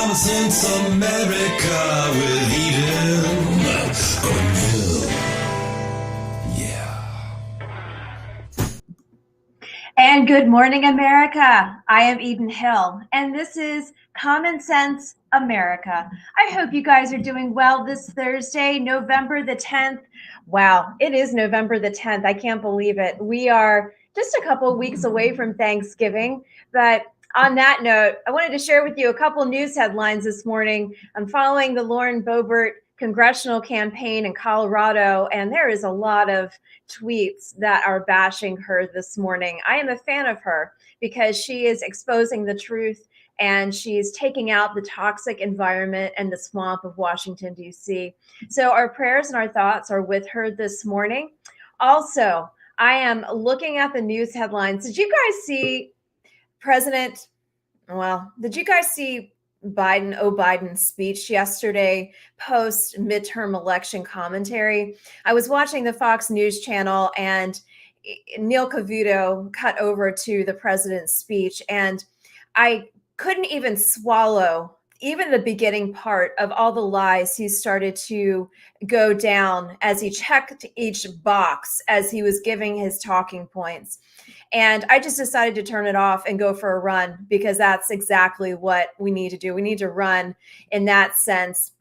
Common Sense America with Eden Cornell. Yeah. And good morning, America. I am Eden Hill, and this is Common Sense America. I hope you guys are doing well this Thursday, November the 10th. Wow, it is November the 10th. I can't believe it. We are just a couple of weeks away from Thanksgiving. But on that note, I wanted to share with you a couple news headlines this morning. I'm following the Lauren Boebert congressional campaign in Colorado, and there is a lot of tweets that are bashing her this morning. I am a fan of her because she is exposing the truth and she's taking out the toxic environment and the swamp of Washington, D.C. So our prayers and our thoughts are with her this morning. Also, I am looking at the news headlines. Did you guys see did you guys see Biden's speech yesterday post midterm election commentary? I was watching the Fox News channel and Neil Cavuto cut over to the president's speech, and I couldn't even swallow even the beginning part of all the lies he started to go down as he checked each box as he was giving his talking points. And I just decided to turn it off and go for a run because that's exactly what we need to do. We need to run in that sense,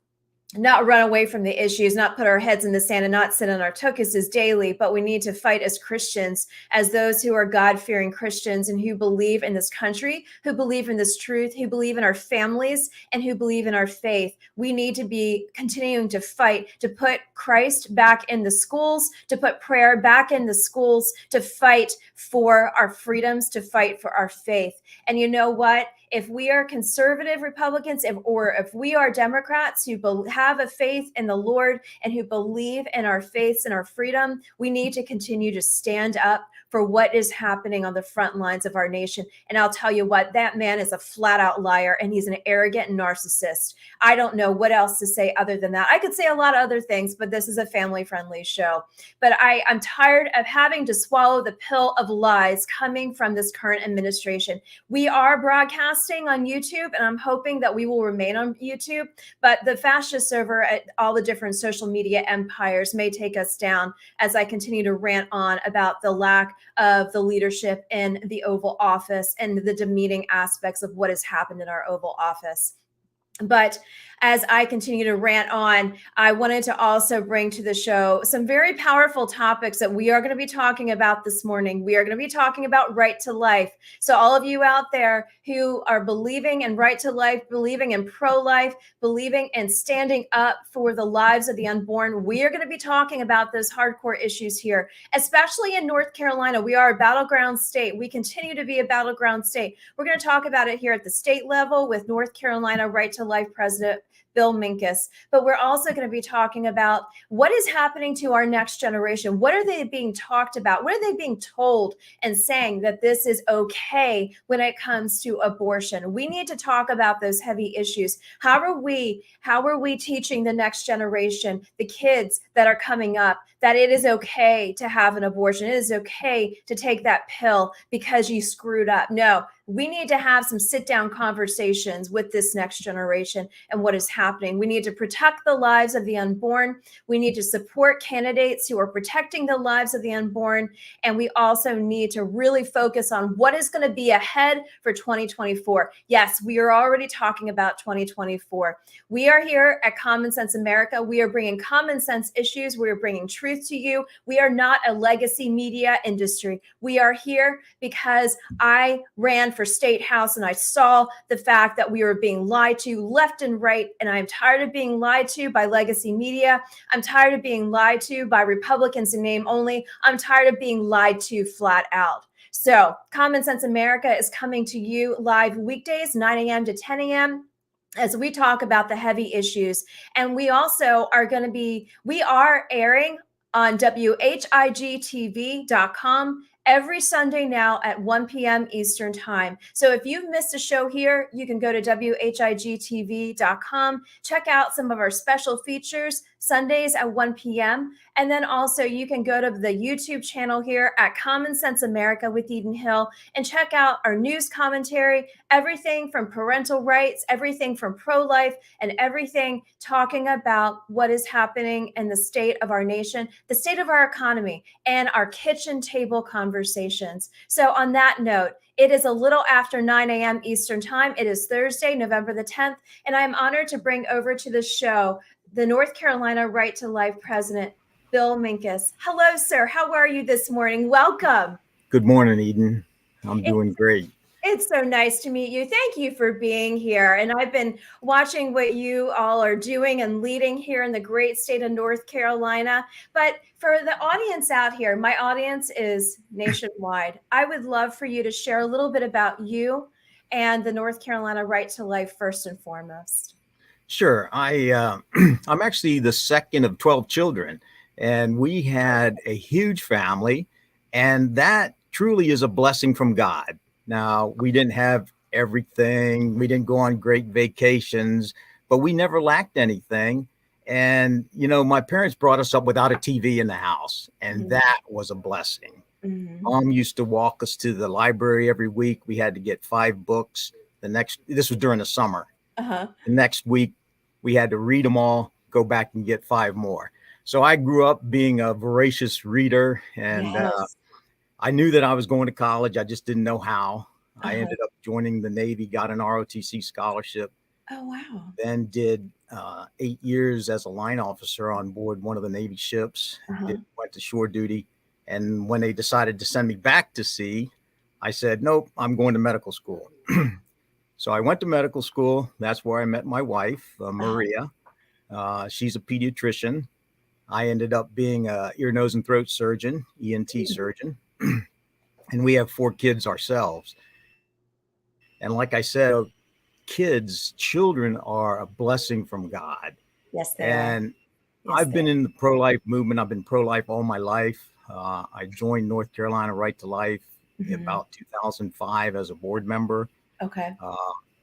not run away from the issues, not put our heads in the sand and not sit on our tuchuses daily, but we need to fight as Christians, as those who are God-fearing Christians and who believe in this country, who believe in this truth, who believe in our families, and who believe in our faith. We need to be continuing to fight, to put Christ back in the schools, to put prayer back in the schools, to fight for our freedoms, to fight for our faith. And you know what? If we are conservative Republicans, if we are Democrats who have a faith in the Lord and who believe in our faiths and our freedom, we need to continue to stand up for what is happening on the front lines of our nation. And I'll tell you what, that man is a flat out liar and he's an arrogant narcissist. I don't know what else to say other than that. I could say a lot of other things, but this is a family-friendly show. But I'm tired of having to swallow the pill of lies coming from this current administration. We are broadcasting on YouTube, and I'm hoping that we will remain on YouTube, but the fascists over at all the different social media empires may take us down as I continue to rant on about the lack of the leadership in the Oval Office and the demeaning aspects of what has happened in our Oval Office. But as I continue to rant on, I wanted to also bring to the show some very powerful topics that we are going to be talking about this morning. We are going to be talking about right to life. So all of you out there who are believing in right to life, believing in pro-life, believing in standing up for the lives of the unborn, we are going to be talking about those hardcore issues here, especially in North Carolina. We are a battleground state. We continue to be a battleground state. We're going to talk about it here at the state level with North Carolina Right to Life President Bill Pincus, but we're also going to be talking about what is happening to our next generation. What are they being talked about? What are they being told and saying that this is okay when it comes to abortion? We need to talk about those heavy issues. How are we teaching the next generation, the kids that are coming up, that it is okay to have an abortion? It is okay to take that pill because you screwed up. No, we need to have some sit-down conversations with this next generation and what is happening. We need to protect the lives of the unborn. We need to support candidates who are protecting the lives of the unborn. And we also need to really focus on what is going to be ahead for 2024. Yes, we are already talking about 2024. We are here at Common Sense America. We are bringing common sense issues. We are bringing truth to you. We are not a legacy media industry. We are here because I ran for state house and I saw the fact that we were being lied to left and right. And I'm tired of being lied to by legacy media. I'm tired of being lied to by Republicans in name only. I'm tired of being lied to flat out. So Common Sense America is coming to you live weekdays, 9 a.m. to 10 a.m. as we talk about the heavy issues. And we also we are airing on WHIGTV.com every Sunday now at 1 p.m. Eastern Time. So if you've missed a show here, you can go to WHIGTV.com, check out some of our special features, Sundays at 1 p.m. And then also you can go to the YouTube channel here at Common Sense America with Eden Hill and check out our news commentary, everything from parental rights, everything from pro-life, and everything talking about what is happening in the state of our nation, the state of our economy, and our kitchen table conversations. So on that note, it is a little after 9 a.m. Eastern Time. It is Thursday, November the 10th, and I am honored to bring over to the show the North Carolina Right to Life President, Bill Pincus. Hello, sir. How are you this morning? Welcome. Good morning, Eden. I'm doing great. It's so nice to meet you. Thank you for being here. And I've been watching what you all are doing and leading here in the great state of North Carolina. But for the audience out here, my audience is nationwide. I would love for you to share a little bit about you and the North Carolina Right to Life first and foremost. Sure. I'm actually the second of 12 children, and we had a huge family, and that truly is a blessing from God. Now, we didn't have everything. We didn't go on great vacations, but we never lacked anything. And, my parents brought us up without a TV in the house, and that was a blessing. Mom used to walk us to the library every week. We had to get 5 books. This was during the summer. The next week, we had to read them all, go back and get 5 more. So I grew up being a voracious reader, and I knew that I was going to college. I just didn't know how. I ended up joining the Navy, got an ROTC scholarship. Oh, wow. Then did 8 years as a line officer on board one of the Navy ships. Went to shore duty. And when they decided to send me back to sea, I said, nope, I'm going to medical school. So I went to medical school. That's where I met my wife, Maria. She's a pediatrician. I ended up being an ear, nose, and throat surgeon, ENT surgeon. And we have 4 kids ourselves. And like I said, children are a blessing from God. Yes, they are. Yes, I've been in the pro-life movement. I've been pro-life all my life. I joined North Carolina Right to Life in about 2005 as a board member. Okay.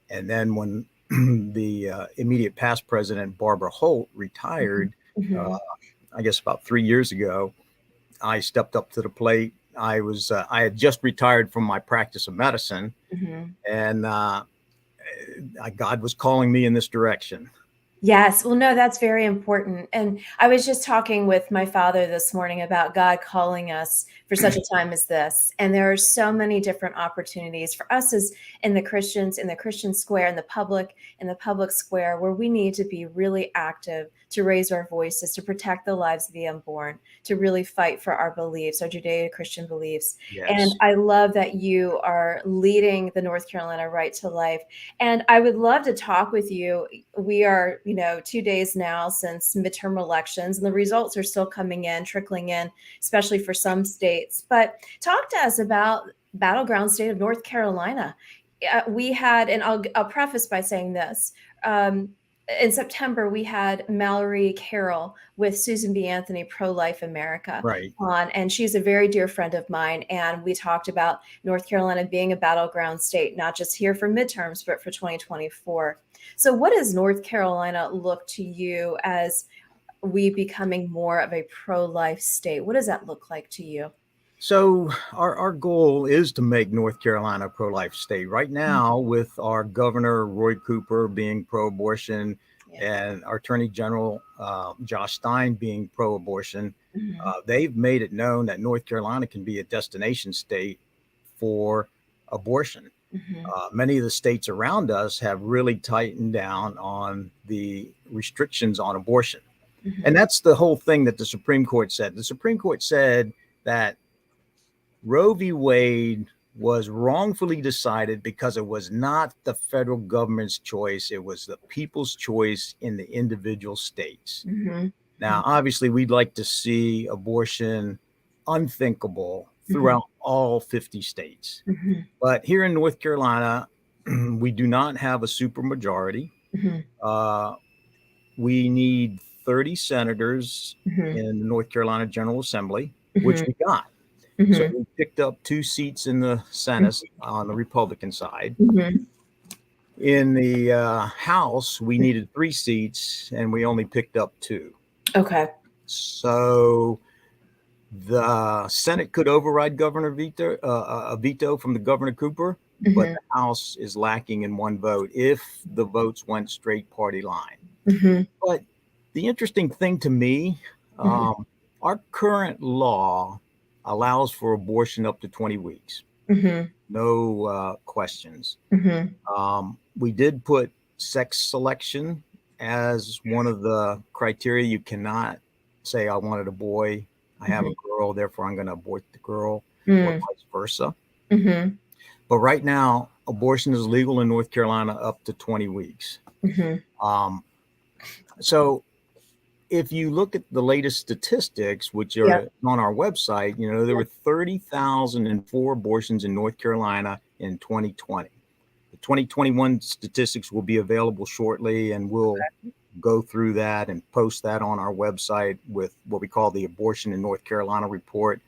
And then when the immediate past president, Barbara Holt, retired, I guess about 3 years ago, I stepped up to the plate. I had just retired from my practice of medicine, and God was calling me in this direction. Yes. Well, no, that's very important. And I was just talking with my father this morning about God calling us for such a time as this. And there are so many different opportunities for us as in the Christian square, in the public square, where we need to be really active, to raise our voices, to protect the lives of the unborn, to really fight for our beliefs, our Judeo-Christian beliefs. Yes. And I love that you are leading the North Carolina Right to Life. And I would love to talk with you. We are, 2 days now since midterm elections, and the results are still coming in, trickling in, especially for some states. But talk to us about battleground state of North Carolina. We had, and I'll preface by saying this, in September, we had Mallory Carroll with Susan B. Anthony, Pro-Life America, on, and she's a very dear friend of mine. And we talked about North Carolina being a battleground state, not just here for midterms, but for 2024. So what does North Carolina look to you as we becoming more of a pro-life state? What does that look like to you? So our goal is to make North Carolina a pro-life state. Right now, with our governor, Roy Cooper, being pro-abortion, and our attorney general, Josh Stein, being pro-abortion, they've made it known that North Carolina can be a destination state for abortion. Many of the states around us have really tightened down on the restrictions on abortion. And that's the whole thing that the Supreme Court said. The Supreme Court said that Roe v. Wade was wrongfully decided because it was not the federal government's choice. It was the people's choice in the individual states. Now, obviously, we'd like to see abortion unthinkable throughout all 50 states. But here in North Carolina, we do not have a supermajority. We need 30 senators in the North Carolina General Assembly, which we got. So we picked up 2 seats in the Senate on the Republican side. In the House, we needed 3 seats, and we only picked up 2. Okay. So the Senate could override Governor veto a veto from the Governor Cooper, but Mm-hmm. the House is lacking in one vote if the votes went straight party line. Mm-hmm. But the interesting thing to me, Mm-hmm. our current law allows for abortion up to 20 weeks, Mm-hmm. no questions. Mm-hmm. We did put sex selection as one of the criteria. You cannot say, I wanted a boy, I have a girl, therefore I'm going to abort the girl, or Mm-hmm. vice versa. Mm-hmm. But right now, abortion is legal in North Carolina up to 20 weeks. Mm-hmm. Um, so if you look at the latest statistics, which Yeah. are on our website, there were 30,004 abortions in North Carolina in 2020. The 2021 statistics will be available shortly, and we'll go through that and post that on our website with what we call the Abortion in North Carolina report.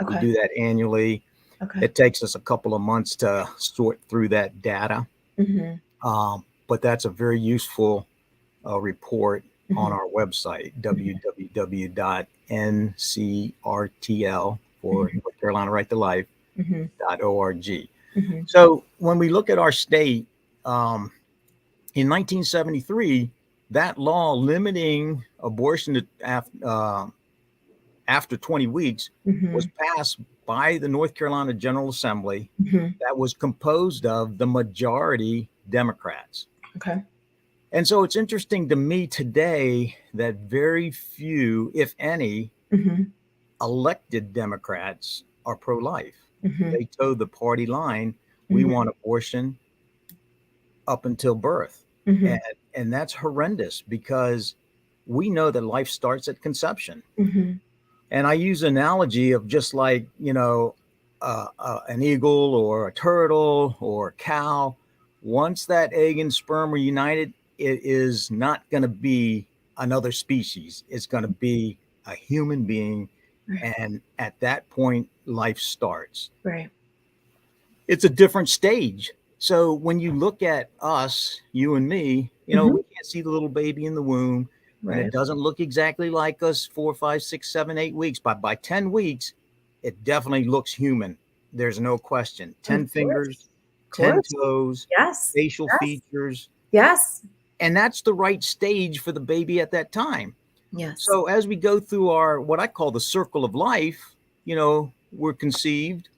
We Okay. do that annually. Okay. It takes us a couple of months to sort through that data, but that's a very useful report on our website, www.ncrtl for North Carolina Right to Life.org. So when we look at our state, in 1973, that law limiting abortion after 20 weeks was passed by the North Carolina General Assembly that was composed of the majority Democrats. Okay. And so it's interesting to me today that very few, if any, elected Democrats are pro-life. They toe the party line. We want abortion up until birth. And that's horrendous because we know that life starts at conception. And I use an analogy of just like, an eagle or a turtle or a cow. Once that egg and sperm are united, it is not going to be another species. It's going to be a human being. And at that point, life starts. Right. It's a different stage. So when you look at us, you and me, we can't see the little baby in the womb. And it doesn't look exactly like us 4, 5, 6, 7, 8 weeks. But by 10 weeks, it definitely looks human. There's no question. 10 fingers, 10 toes, Yes. facial Yes. features. Yes. And that's the right stage for the baby at that time. Yes. So as we go through our, what I call the circle of life, we're conceived,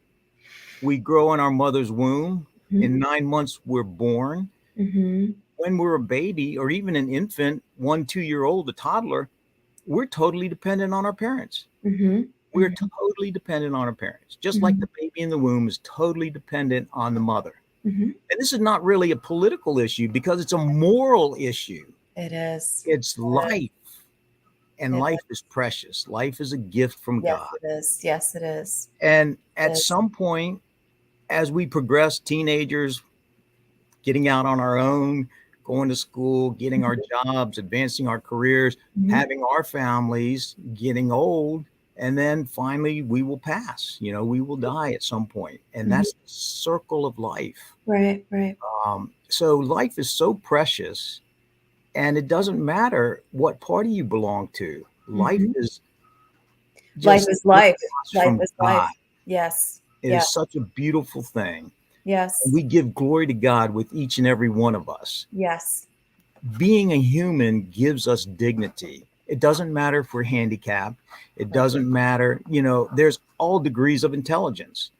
we grow in our mother's womb. In 9 months, we're born. When we're a baby or even an infant, 1, 2-year-old, a toddler, we're totally dependent on our parents. We're totally dependent on our parents, just like the baby in the womb is totally dependent on the mother. And this is not really a political issue because it's a moral issue. It is. It's life. And life is precious. Life is a gift from Yes, God. it is. Yes, it is. And at some point, as we progress, teenagers, getting out on our own, going to school, getting our jobs, advancing our careers, having our families, getting old, and then finally we will pass. We will die at some point, and that's the circle of life. Right, right. So life is so precious, and it doesn't matter what party you belong to. Life is Life is life. Life from is God. life. Yes. It is such a beautiful thing. Yes. And we give glory to God with each and every one of us. Yes. Being a human gives us dignity. It doesn't matter if we're handicapped. It doesn't matter. There's all degrees of intelligence.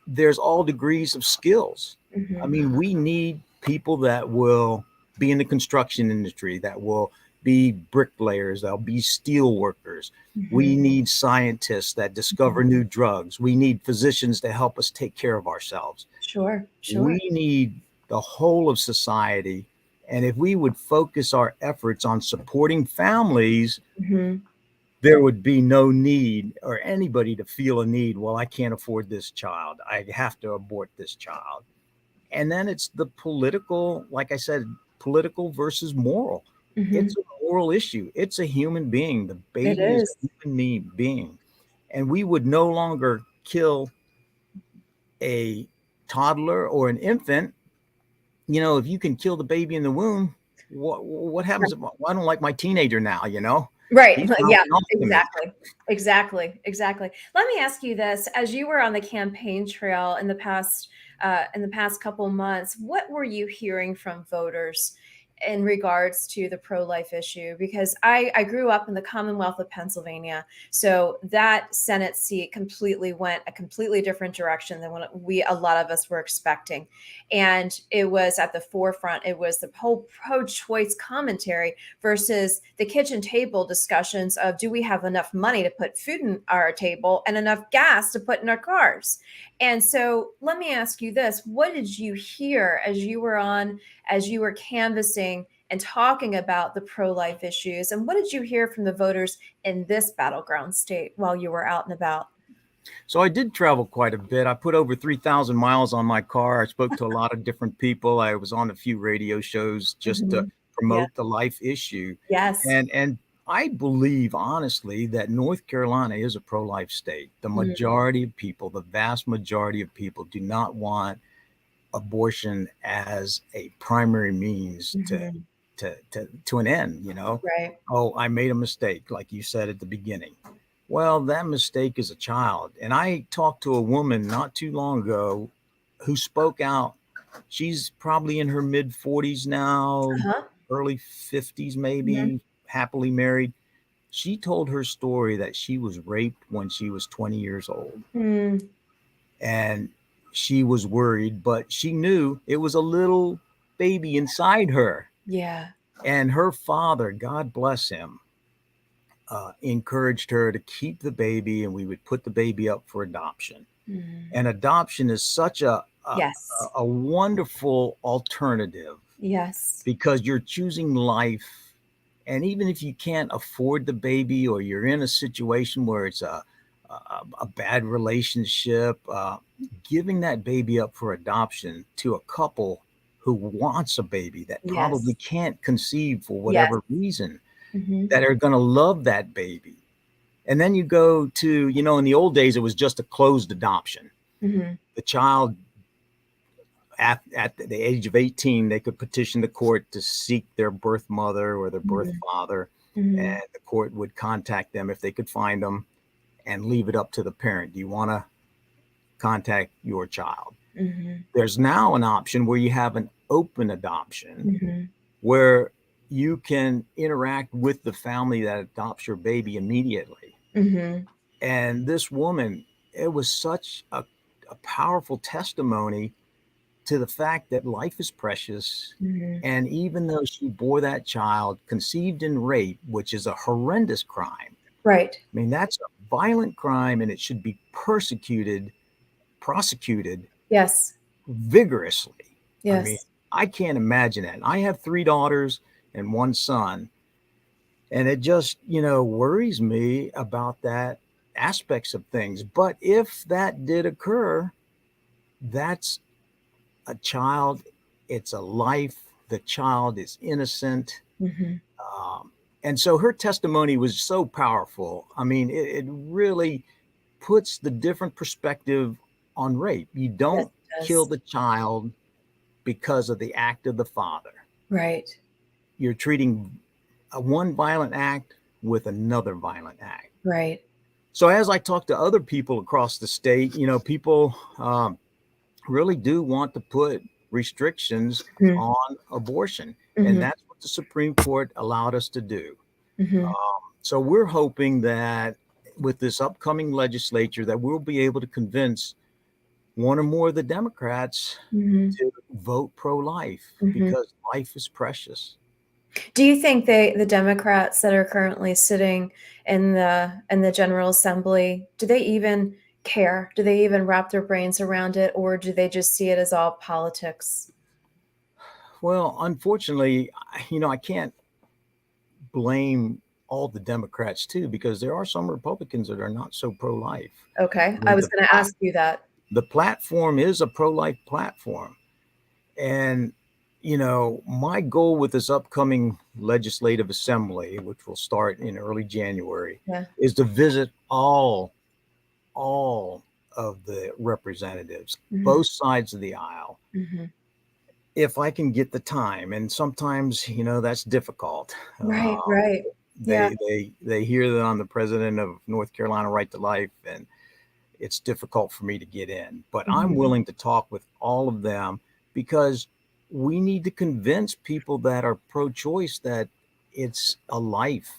There's all degrees of skills. I mean, we need people that will be in the construction industry, that will be bricklayers, that'll be steel workers. We need scientists that discover new drugs. We need physicians to help us take care of ourselves. Sure. We need the whole of society. And if we would focus our efforts on supporting families, there would be no need or anybody to feel a need. Well, I can't afford this child. I have to abort this child. And then it's the political, like I said, political versus moral. It's a moral issue. It's a human being. The baby is a human being. And we would no longer kill a toddler or an infant. If you can kill the baby in the womb, what happens if I don't like my teenager now, Right. He's Yeah, mouthing off to me. exactly. Exactly. Let me ask you this. As you were on the campaign trail in the past couple months, what were you hearing from voters in regards to the pro-life issue? Because I grew up in the Commonwealth of Pennsylvania. So that Senate seat completely went a completely different direction than what a lot of us were expecting. And it was at the forefront. It was the whole pro-choice commentary versus the kitchen table discussions of, do we have enough money to put food in our table and enough gas to put in our cars? And so let me ask you this. What did you hear as you were canvassing and talking about the pro-life issues? And what did you hear from the voters in this battleground state while you were out and about? So I did travel quite a bit. I put over 3,000 miles on my car. I spoke to a lot of different people. I was on a few radio shows just to Mhm. Yeah. promote the life issue. Yes. And I believe honestly that North Carolina is a pro-life state. The Mhm. majority of people, the vast majority of people do not want abortion as a primary means Mhm. to an end, you know. Right. Oh, I made a mistake, like you said at the beginning. Well, that mistake is a child. And I talked to a woman not too long ago who spoke out. She's probably in her mid 40s now, Uh-huh. early 50s, Mhm. maybe, happily married. She told her story that she was raped when she was 20 years old. Mm. And she was worried, but she knew it was a little baby inside her. Yeah. And her father, God bless him, encouraged her to keep the baby, and we would put the baby up for adoption. Mm. And adoption is such Yes. a wonderful alternative Yes. because you're choosing life. And even if you can't afford the baby or you're in a situation where it's a bad relationship, giving that baby up for adoption to a couple who wants a baby that probably Yes. can't conceive for Yes. whatever reason, Mhm. that are going to love that baby. And then you go to, you know, in the old days, it was just a closed adoption. Mhm. The child at the age of 18, they could petition the court to seek their birth mother or their birth Mhm. father, Mhm. and the court would contact them if they could find them and leave it up to the parent. Do you want to contact your child? Mhm. There's now an option where you have an open adoption Mhm. where you can interact with the family that adopts your baby immediately. Mhm. And this woman, it was such a powerful testimony to the fact that life is precious. Mhm. And even though she bore that child conceived in rape, which is a horrendous crime, Right. I mean, that's a violent crime and it should be prosecuted Yes. vigorously. I mean, Yes. I can't imagine that. I have three daughters and one son, and it just, you know, worries me about that aspects of things. But if that did occur, that's a child, it's a life. The child is innocent. Mhm. Um, and so her testimony was so powerful. I mean, it really puts the different perspective on rape. You Yes, don't it kill does. the child because of the act of the father. Right. You're treating one violent act with another violent act. Right. So as I talk to other people across the state, you know, people really do want to put restrictions Mhm. on abortion, and Mhm. that's what the Supreme Court allowed us to do. Mhm. So we're hoping that with this upcoming legislature that we'll be able to convince one or more of the Democrats Mhm. to vote pro-life Mhm. because life is precious. Do you think the Democrats that are currently sitting in the General Assembly, do they even care? Do they even wrap their brains around it, or do they just see it as all politics? Well, unfortunately, you know, I can't blame all the Democrats too because there are some Republicans that are not so pro-life. Okay, I I mean, was gonna ask you that. the platform is a pro-life platform. And, you know, my goal with this upcoming legislative assembly, which will start in early January, Yeah. is to visit all of the representatives, Mhm. both sides of the aisle, Mhm. if I can get the time. And sometimes, you know, that's difficult. Right, right. Yeah. They hear that I'm the president of North Carolina Right to Life, and it's difficult for me to get in. But I'm Mhm. willing to talk with all of them because we need to convince people that are pro-choice that it's a life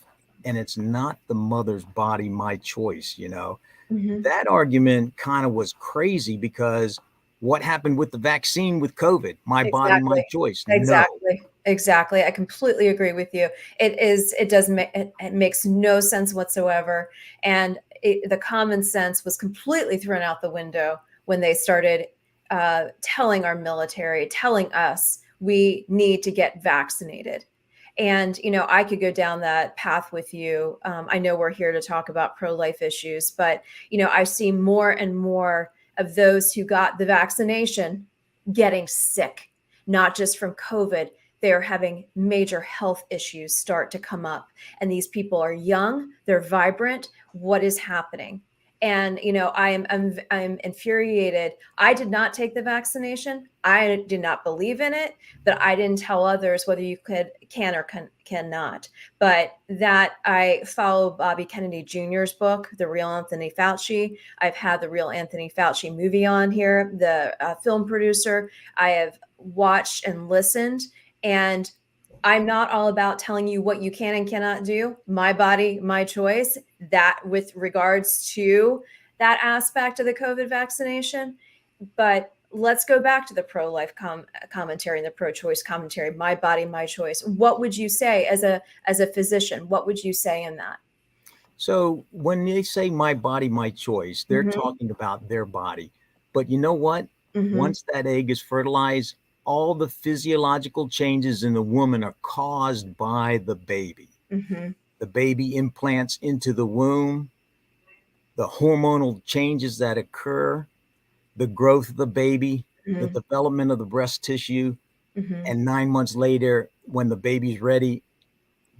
and it's not the mother's body, my choice. Mhm. That argument kind of was crazy because what happened with the vaccine with COVID? My body, my Exactly. choice. No. Exactly. Exactly. I completely agree with you. It does make, it makes no sense whatsoever. And the common sense was completely thrown out the window when they started telling our military, telling us we need to get vaccinated. And, I could go down that path with you. I know we're here to talk about pro life issues, but, I see more and more of those who got the vaccination getting sick, not just from COVID. They're having major health issues start to come up. And these people are young, they're vibrant. What is happening? And I'm infuriated. I did not take the vaccination. I did not believe in it, but I didn't tell others whether you can or cannot. But that I follow Bobby Kennedy Jr.'s book, The Real Anthony Fauci. I've had the Real Anthony Fauci movie on here, the film producer. I have watched and listened, and I'm not all about telling you what you can and cannot do. My body, my choice. That with regards to that aspect of the COVID vaccination. But let's go back to the pro-life commentary and the pro-choice commentary. My body, my choice. What would you say as a physician? What would you say in that? So when they say my body, my choice, they're Mm-hmm. talking about their body. But you know what? Mm-hmm. Once that egg is fertilized, all the physiological changes in the woman are caused by the baby. Mm-hmm. The baby implants into the womb, the hormonal changes that occur, the growth of the baby, the Mm-hmm. development of the breast tissue, Mm-hmm. and 9 months later, when the baby's ready,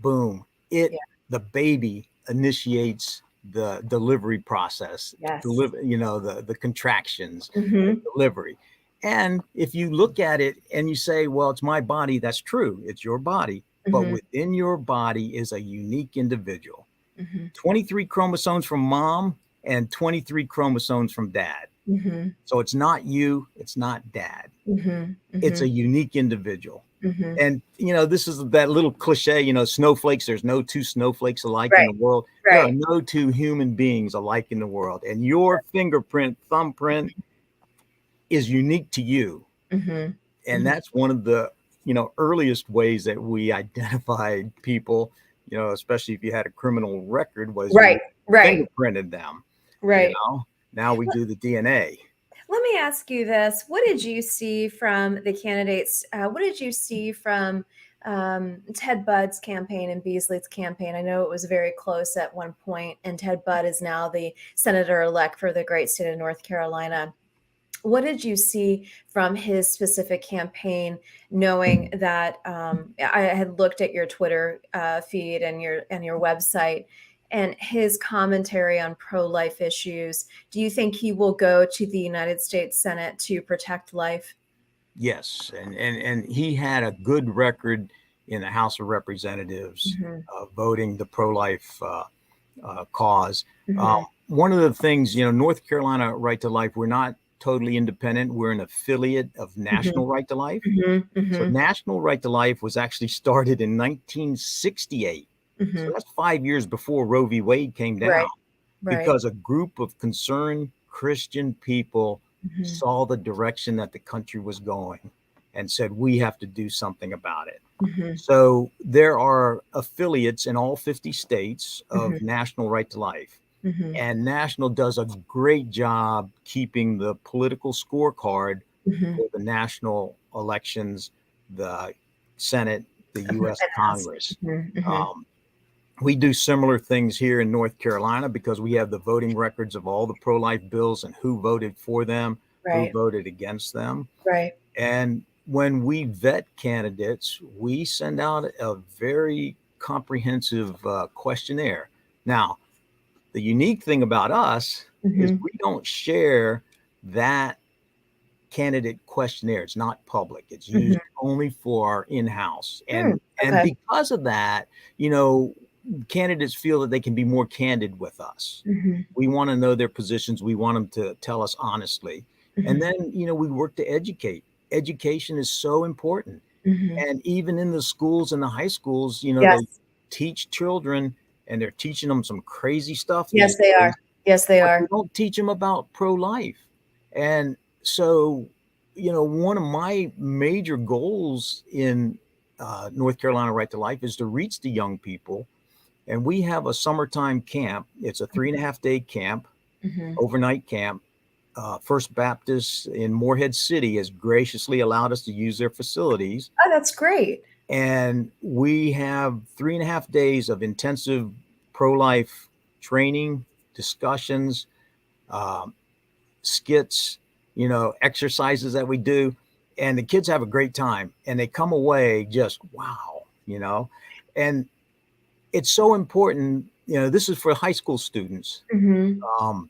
boom, Yeah. the baby initiates the delivery process, Yes. deliver, the contractions, the Mm-hmm. delivery. And if you look at it and you say, well, it's my body, that's true, it's your body, but Mm-hmm. within your body is a unique individual. Mm-hmm. 23 chromosomes from mom and 23 chromosomes from dad. Mm-hmm. So it's not you, it's not dad. Mm-hmm. It's Mm-hmm. a unique individual. Mm-hmm. And this is that little cliche, snowflakes. There's no two snowflakes alike in Right. the world. There are Right. no two human beings alike in the world. And your fingerprint, thumbprint is unique to you. Mm-hmm. And Mm-hmm. that's one of the, earliest ways that we identified people, especially if you had a criminal record, was Right. you Right. fingerprinted them, you Right. know. Now we do the DNA. Let me ask you this. What did you see from the candidates? What did you see from Ted Budd's campaign and Beasley's campaign? I know it was very close at one point, and Ted Budd is now the senator-elect for the great state of North Carolina. What did you see from his specific campaign, knowing that I had looked at your Twitter feed and your website and his commentary on pro-life issues? Do you think he will go to the United States Senate to protect life? Yes, and he had a good record in the House of Representatives, Hmm. voting the pro-life cause. Hmm. One of the things, North Carolina Right to Life, we're not totally independent. We're an affiliate of Hmm. National Right to Life. Hmm. So Hmm. National Right to Life was actually started in 1968. So Hmm. that's 5 years before Roe v. Wade came down, Right. Right. because a group of concerned Christian people Hmm. saw the direction that the country was going and said, we have to do something about it. Hmm. So there are affiliates in all 50 states Hmm. of National Right to Life. Hmm. And National does a great job keeping the political scorecard Hmm. for the national elections, the Senate, the And US House. Congress. Hmm. Hmm. Um, we do similar things here in North Carolina because we have the voting records of all the pro-life bills and who voted for them, who Right. voted against them. Right. And when we vet candidates, we send out a very comprehensive questionnaire. Now, the unique thing about us is Hmm. we don't share that candidate questionnaire. It's not public. It's used Hmm. only for our in-house. Hmm. And Okay. because of that, you know, candidates feel that they can be more candid with us. Mhm. We want to know their positions. We want them to tell us honestly. And Mhm. then, we work to educate. Education is so important. Mhm. And even in the schools and the high schools, they Yes. teach children, and they're teaching them some crazy stuff these Yes, they days, are. Yes, they but they are. don't teach them about pro-life. And so, one of my major goals in North Carolina Right to Life is to reach the young people. And we have a summertime camp. It's a 3.5 day camp, Mhm. overnight camp. First Baptist in Morehead City has graciously allowed us to use their facilities. Oh, that's great. And we have 3.5 days of intensive pro-life training, discussions, um, skits, exercises that we do. And the kids have a great time, and they come away just, wow. And it's so important. This is for high school students. Mhm. Um,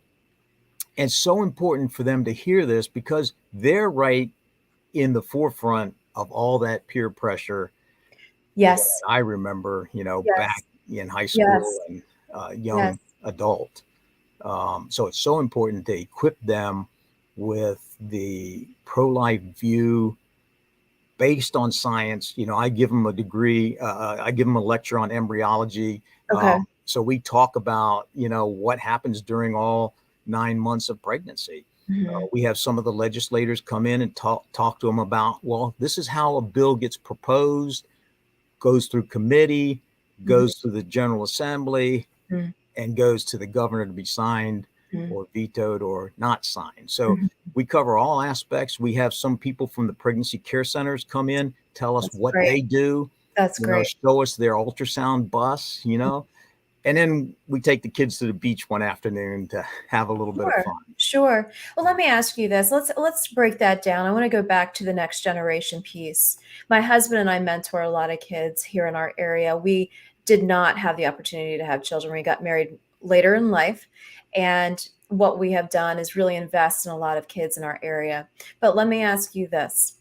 and it's so important for them to hear this because they're right in the forefront of all that peer pressure that Yes. I remember, back Yes. in high school Yes. and Yes. young adult. So it's so important to equip them with the pro-life view based on science. I give them a degree. I give them a lecture on embryology. Okay. So we talk about, what happens during all 9 months of pregnancy. Mhm. We have some of the legislators come in and talk to them about, well, this is how a bill gets proposed, goes through committee, Mhm. goes through the General Assembly, Mhm. and goes to the governor to be signed Mhm. or vetoed or not signed. So Mhm. we cover all aspects. We have some people from the pregnancy care centers come in, tell us That's what great. they do, That's great. show us their ultrasound bus, and then we take the kids to the beach one afternoon to have a little bit of Sure, fun. sure. Well, let me ask you this. Let's break that down. I want to go back to the next generation piece. My husband and I mentor a lot of kids here in our area. We did not have the opportunity to have children. We got married later in life, and what we have done is really invest in a lot of kids in our area. But let me ask you this.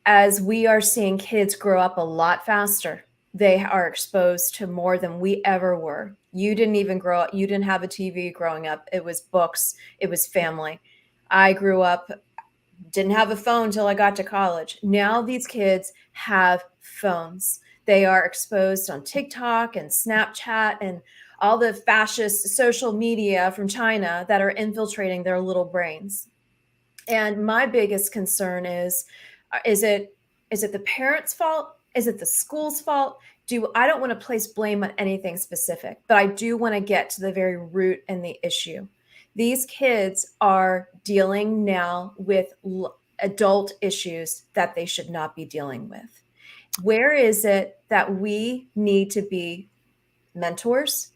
As we are seeing kids grow up a lot faster, they are exposed to more than we ever were. You didn't even grow up, you didn't have a TV growing up. It was books, it was family. I grew up, didn't have a phone till I got to college. Now these kids have phones. They are exposed on TikTok and Snapchat and all the fascist social media from China that are infiltrating their little brains. And my biggest concern is, is it is it the parents' fault? Is it the school's fault? Do I don't want to place blame on anything specific, but I do want to get to the very root and the issue. These kids are dealing now with adult issues that they should not be dealing with. Where is it that we need to be mentors,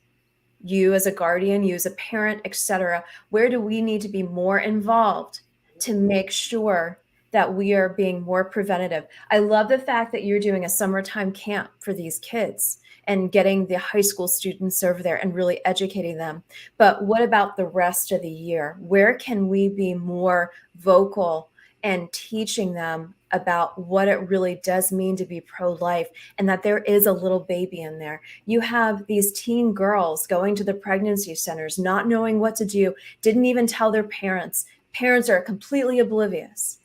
you as a guardian, you as a parent, etc.? Where do we need to be more involved to make sure that we are being more preventative? I love the fact that you're doing a summertime camp for these kids and getting the high school students over there and really educating them. But what about the rest of the year? Where can we be more vocal and teaching them about what it really does mean to be pro-life and that there is a little baby in there? You have these teen girls going to the pregnancy centers, not knowing what to do, didn't even tell their parents. Parents are completely oblivious.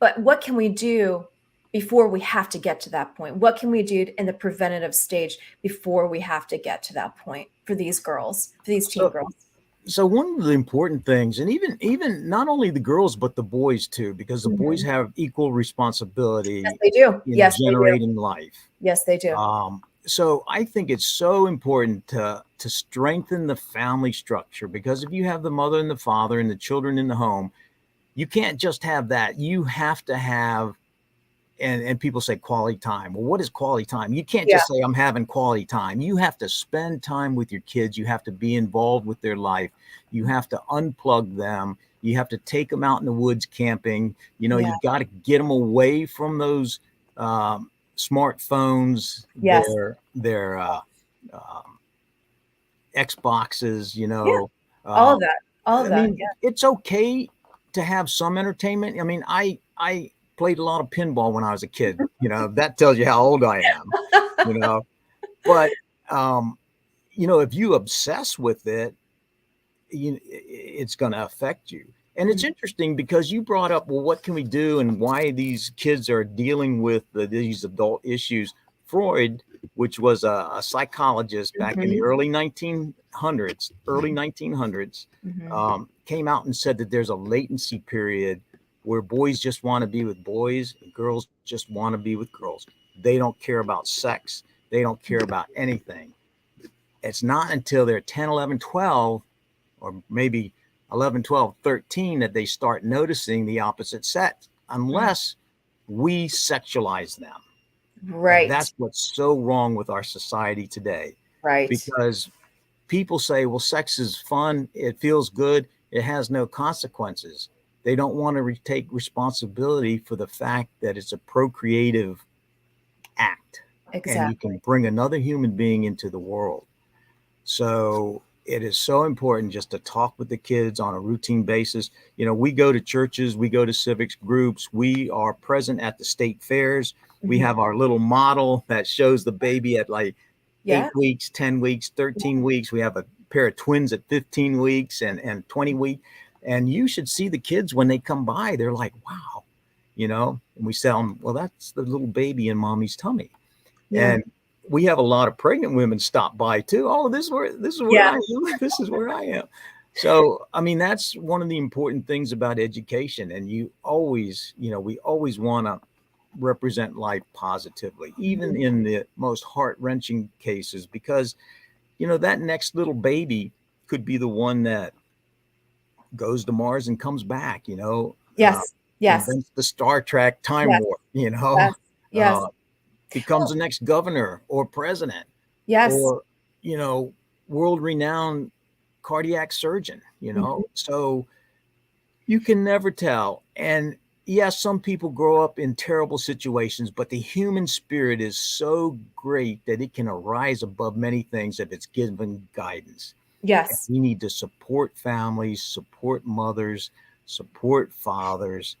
But what can we do before we have to get to that point? What can we do in the preventative stage before we have to get to that point for these girls, for these teen So, girls? so one of the important things, and even not only the girls but the boys too, because the boys Mhm. have equal Yes, responsibility they do. in Yes, they do. generating life. Yes, they do. So I think it's so important to strengthen the family structure, because if you have the mother and the father and the children in the home, you can't just have that. You have to have, and people say quality time. Well, what is quality time? You can't Yeah. just say I'm having quality time. You have to spend time with your kids. You have to be involved with their life. You have to unplug them. You have to take them out in the woods camping. Yeah. You got to get them away from those smartphones, Yes. their um, Xboxes. Yeah. All Uh, of that. All of I that. mean, Yeah. it's okay to have some entertainment. I mean, I played a lot of pinball when I was a kid. That tells you how old I am. You know, but um, if you obsess with it, it's going to affect you. And it's Mhm. interesting because you brought up, well, what can we do and why these kids are dealing with these adult issues. Freud, which was a psychologist back in the Mhm. early 1900s, Mhm. came out and said that there's a latency period where boys just want to be with boys and girls just want to be with girls. They don't care about sex. They don't care about anything. It's not until they're 10, 11, 12, or maybe 11, 12, 13 that they start noticing the opposite sex, Mm. unless we sexualize them. And Right. that's what's so wrong with our society today, Right. because people say, well, sex is fun, it feels good, it has no consequences. They don't want to take responsibility for the fact that it's a procreative act and you can Exactly. bring another human being into the world. So it is so important just to talk with the kids on a routine basis. We go to churches, we go to civics groups, we are present at the state fairs. We Mhm. have our little model that shows the baby at like Yeah. 8 weeks, 10 weeks, 13 weeks. We have a pair of twins at 15 weeks and 20 weeks. And you should see the kids when they come by. They're like, wow, and we tell them, well, that's the little baby in mommy's tummy. Yeah. And we have a lot of pregnant women stop by too. Oh, this is where Yeah. I am. This is where I am. So, I mean, that's one of the important things about education. And we always want to represent life positively, even Mhm. in the most heart-wrenching cases, because, that next little baby could be the one that goes to Mars and comes back, Yes. Yes. invents the Star Trek time Yes. warp, Yes. Yes. uh, becomes Oh, the next governor or president yes. or you know world renowned cardiac surgeon. Mhm. So you can never tell. And yes, some people grow up in terrible situations, but the human spirit is so great that it can arise above many things if it's given guidance. And Yes. we need to support families, support mothers, support fathers,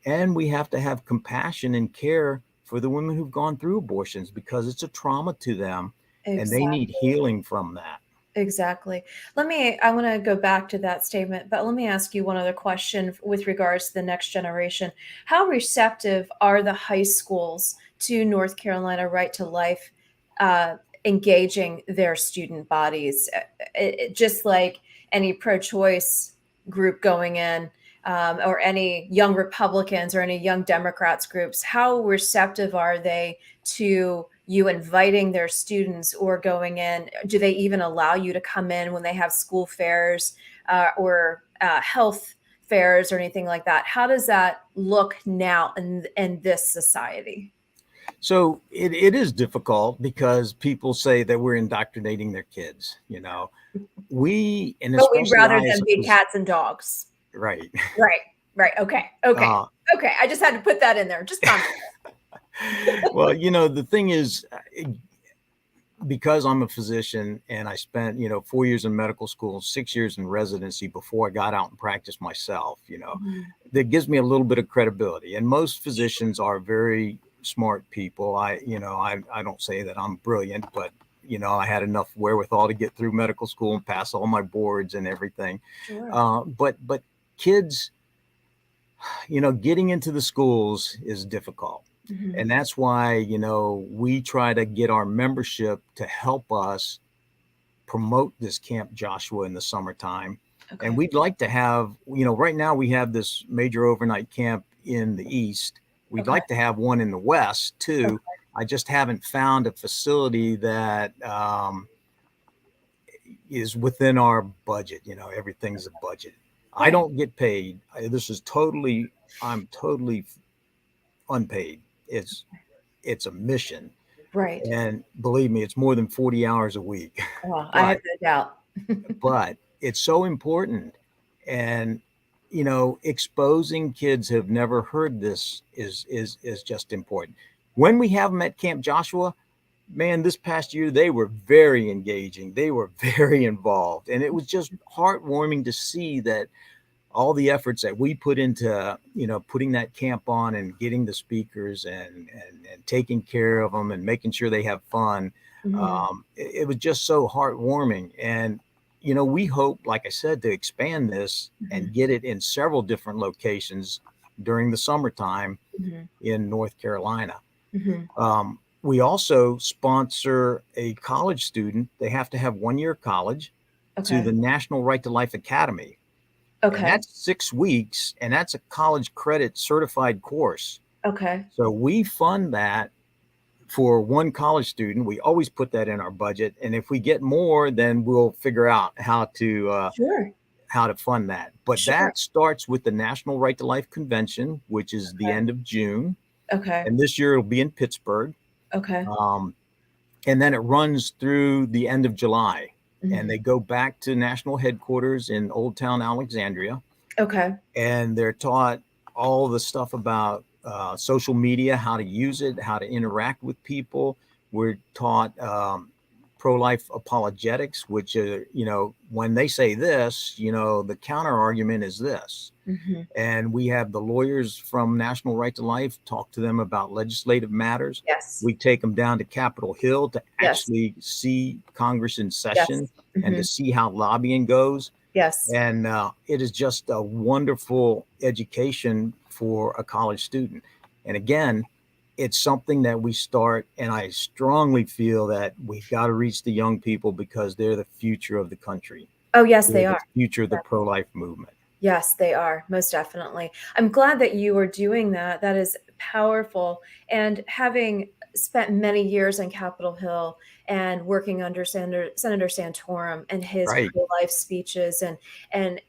and we have to have compassion and care for the women who've gone through abortions, because it's a trauma to them and they need Exactly. healing from that. Exactly. I want to go back to that statement, but let me ask you one other question with regards to the next generation. How receptive are the high schools to North Carolina Right to Life uh, engaging their student bodies? Just like any pro choice group going in, or any young Republicans or any young Democrats groups, how receptive are they to you inviting their students or going in? Do they even allow you to come in when they have school fairs or health fairs or anything like that? How does that look now in this society? So it is difficult because people say that we're indoctrinating their kids, and But we'd especially rather I as them a be cats and dogs. right. Right. Right. Okay. Okay. uh, Okay. I just had to put that in there. Just comment. well, the thing is, because I'm a physician and I spent, 4 years in medical school, 6 years in residency before I got out and practiced myself, Mhm. that gives me a little bit of credibility. And most physicians are very smart people. I don't say that I'm brilliant, but I had enough wherewithal to get through medical school and pass all my boards and everything. Sure. But kids, getting into the schools is difficult. Mhm. And that's why, we try to get our membership to help us promote this Camp Joshua in the summertime. And Okay. we'd like to have, right now we have this major overnight camp in the East. We'd Okay. like to have one in the West too. Okay. I just haven't found a facility that is within our budget. Everything's a budget. I Right. don't get paid. I'm totally unpaid. It's a mission. Right. And believe me, it's more than 40 hours a week. Well, I have But no doubt. but it's so important. And exposing kids who have never heard this is just important. When we have them at Camp Joshua, man, this past year they were very engaging, they were very involved, and it was just heartwarming to see that all the efforts that we put into putting that camp on and getting the speakers and taking care of them and making sure they have fun. Mm-hmm. It was just so heartwarming. And, we hope, like I said, to expand this Mm-hmm. and get it in several different locations during the summertime Mm-hmm. in North Carolina. Mm-hmm. We also sponsor a college student. They have to have 1 year of college to Okay. the National Right to Life Academy. And Okay. that's 6 weeks, and that's a college credit certified course. Okay. So we fund that for one college student. We always put that in our budget, and if we get more, then we'll figure out Sure. how to fund that. But Sure. that starts with the National Right to Life Convention, which is the Okay. end of June, Okay. and this year it'll be in Pittsburgh. Okay. Um, and then it runs through the end of July, and Mm-hmm. they go back to national headquarters in Old Town Alexandria, Okay. and they're taught all the stuff about social media, how to use it, how to interact with people. We're taught pro-life apologetics, which when they say this, the counter argument is this. Mm-hmm. And we have the lawyers from National Right to Life talk to them about legislative matters. Yes. We take them down to Capitol Hill to Yes. actually see Congress in session Yes. and Mm-hmm. to see how lobbying goes. Yes. And it is just a wonderful education for a college student. And again, it's something that we start, and I strongly feel that we've got to reach the young people because they're the future of the country. Oh, yes, They're they the are. future of the Yes. pro-life movement. Yes, they are, most definitely. I'm glad that you are doing that. That is powerful. And having spent many years in Capitol Hill and working under Senator Santorum and his Right. pro-life speeches and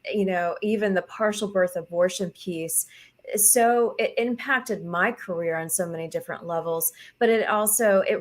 even the partial birth abortion piece, so it impacted my career on so many different levels, but it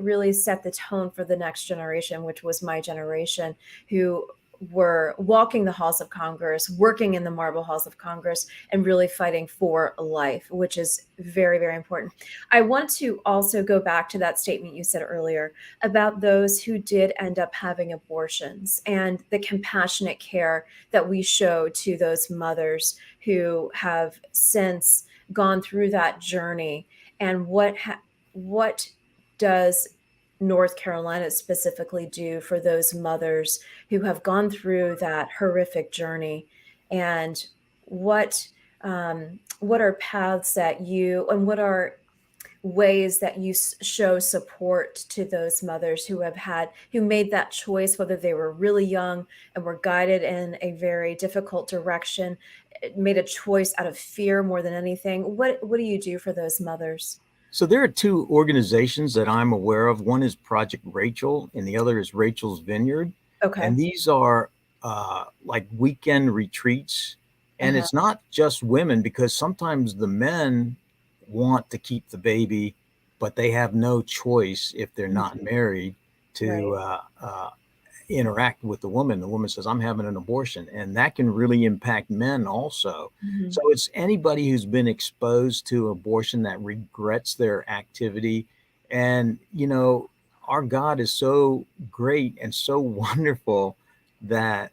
really set the tone for the next generation, which was my generation, who were walking the halls of Congress, working in the marble halls of Congress, and really fighting for life, which is very, very important. I want to also go back to that statement you said earlier about those who did end up having abortions and the compassionate care that we show to those mothers who have since gone through that journey. And what does North Carolina specifically do for those mothers who have gone through that horrific journey, and what are paths that you and what are ways that you show support to those mothers who made that choice, whether they were really young and were guided in a very difficult direction, made a choice out of fear more than anything. What do you do for those mothers? So there are two organizations that I'm aware of. One is Project Rachel, and the other is Rachel's Vineyard. Okay. And these are like weekend retreats. And Uh-huh. it's not just women, because sometimes the men want to keep the baby, but they have no choice if they're not Mhm. married Right. to interact with the woman. The woman says, I'm having an abortion. And that can really impact men also. Mhm. So it's anybody who's been exposed to abortion that regrets their activity. And, our God is so great and so wonderful that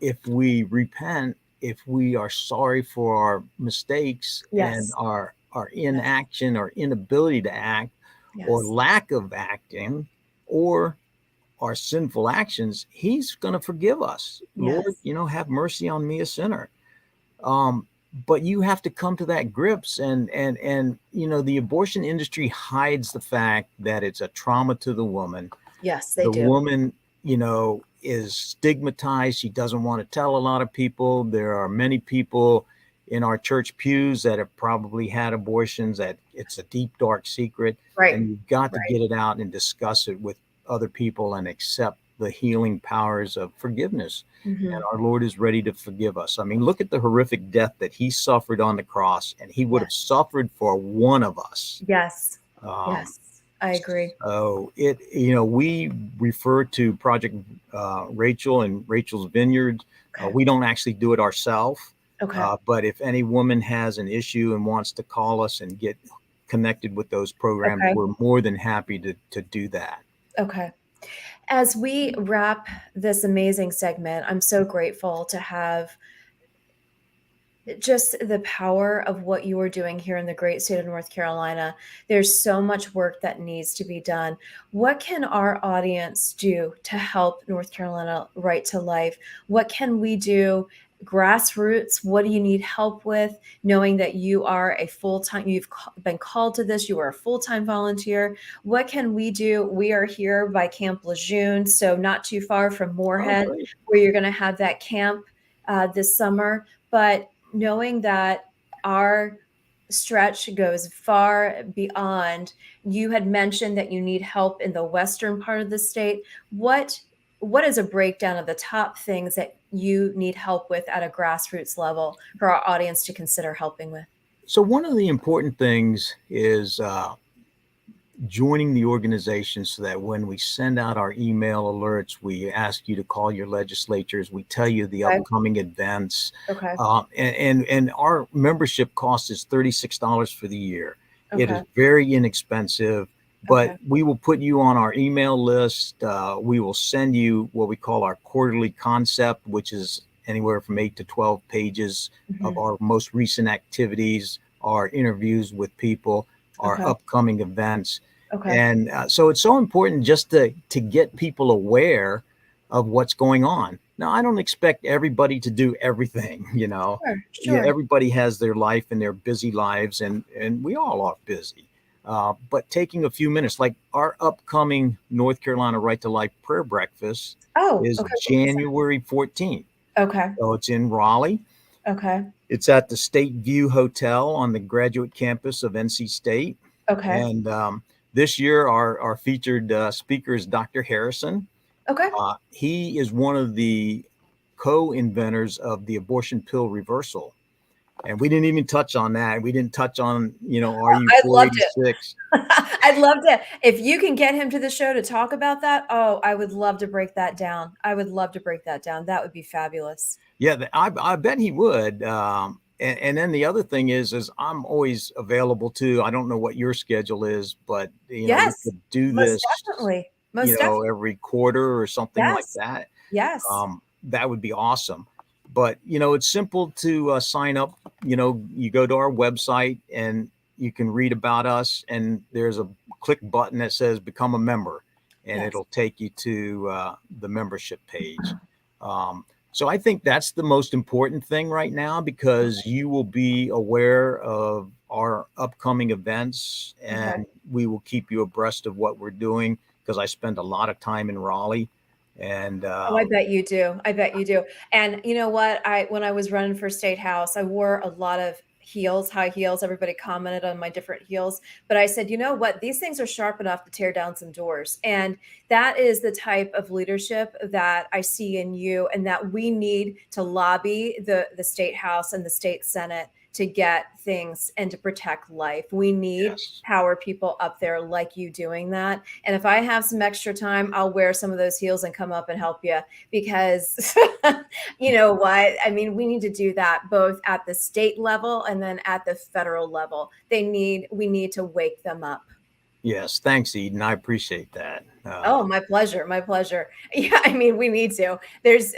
if we repent, if we are sorry for our mistakes and Yes. our Yes. inaction or inability to act or Yes. lack of acting or our sinful actions, he's going to forgive us. Lord, Yes. have mercy on me, a sinner. Um, but you have to come to that grips, and the abortion industry hides the fact that it's a trauma to the woman. Yes, they The do. woman, is stigmatized. She doesn't want to tell a lot of people. There are many people in our church pews that have probably had abortions, that it's a deep, dark secret. Right. And you've got to Right. get it out and discuss it with other people and accept the healing powers of forgiveness. And Mhm. our Lord is ready to forgive us. I mean, look at the horrific death that he suffered on the cross, and he would have Yes. suffered for one of us. Yes. Um, Yes. I agree. so we refer to Project Rachel and Rachel's Vineyard. Okay. We don't actually do it ourselves, Okay. but if any woman has an issue and wants to call us and get connected with those programs, Okay. we're more than happy to do that. Okay. As we wrap this amazing segment, I'm so grateful to have just the power of what you are doing here in the great state of North Carolina. There's so much work that needs to be done. What can our audience do to help North Carolina Right to Life? What can we do? Grassroots, what do you need help with? Knowing that you are a full-time, you've been called to this, you are a full-time volunteer. What can we do? We are here by Camp Lejeune, so not too far from Oh, Moorhead, great. where you're going to have that camp this summer. But knowing that our stretch goes far beyond, you had mentioned that you need help in the western part of the state. What is a breakdown of the top things that you need help with at a grassroots level for our audience to consider helping with? So one of the important things is joining the organization so that when we send out our email alerts, we ask you to call your legislatures, we tell you the Okay. upcoming events. Okay. And our membership cost is $36 for the year. It is Okay. very inexpensive, but Okay. we will put you on our email list. We will send you what we call our quarterly concept, which is anywhere from 8 to 12 pages of Mhm. our most recent activities, our interviews with people, our Okay. upcoming events. Okay. And so it's so important just to get people aware of what's going on. Now, I don't expect everybody to do everything, you know. Sure. Yeah, Sure. everybody has their life and their busy lives, and we all are busy. But taking a few minutes, like our upcoming North Carolina Right to Life prayer breakfast Oh, is okay. What is January 14th. that? Okay. So it's in Raleigh. Okay. It's at the State View Hotel on the graduate campus of NC State. Okay. And this year, our featured speaker is Dr. Harrison. Okay. He is one of the co-inventors of the abortion pill reversal. And we didn't even touch on that. We didn't touch on, RU I loved it. 486. I'd love to, if you can get him to the show to talk about that. Oh, I would love to break that down. I would love to break that down. That would be fabulous. Yeah, I bet he would. And then the other thing is I'm always available too. I don't know what your schedule is, but we Yes, could do most this, definitely. Most definitely. every quarter or something like Yes. that. Yes. That would be awesome. But it's simple to sign up. You go to our website and you can read about us, and there's a click button that says "Become a Member," and Yes. it'll take you to the membership page. Um, so I think that's the most important thing right now, because you will be aware of our upcoming events, Okay. and we will keep you abreast of what we're doing, because I spend a lot of time in Raleigh. And Oh, I bet you do. I bet you do. And you know what? When I was running for state house, I wore a lot of heels, high heels. Everybody commented on my different heels, but I said, you know what? These things are sharp enough to tear down some doors. And that is the type of leadership that I see in you, and that we need to lobby the state house and the state senate to get things and to protect life. We need yes. power people up there like you doing that. And if I have some extra time, I'll wear some of those heels and come up and help you, because you know what? I mean, we need to do that both at the state level and then at the federal level. We need to wake them up. Yes, thanks, Eden. I appreciate that. Oh, my pleasure. My pleasure. Yeah, I mean, we need to. There's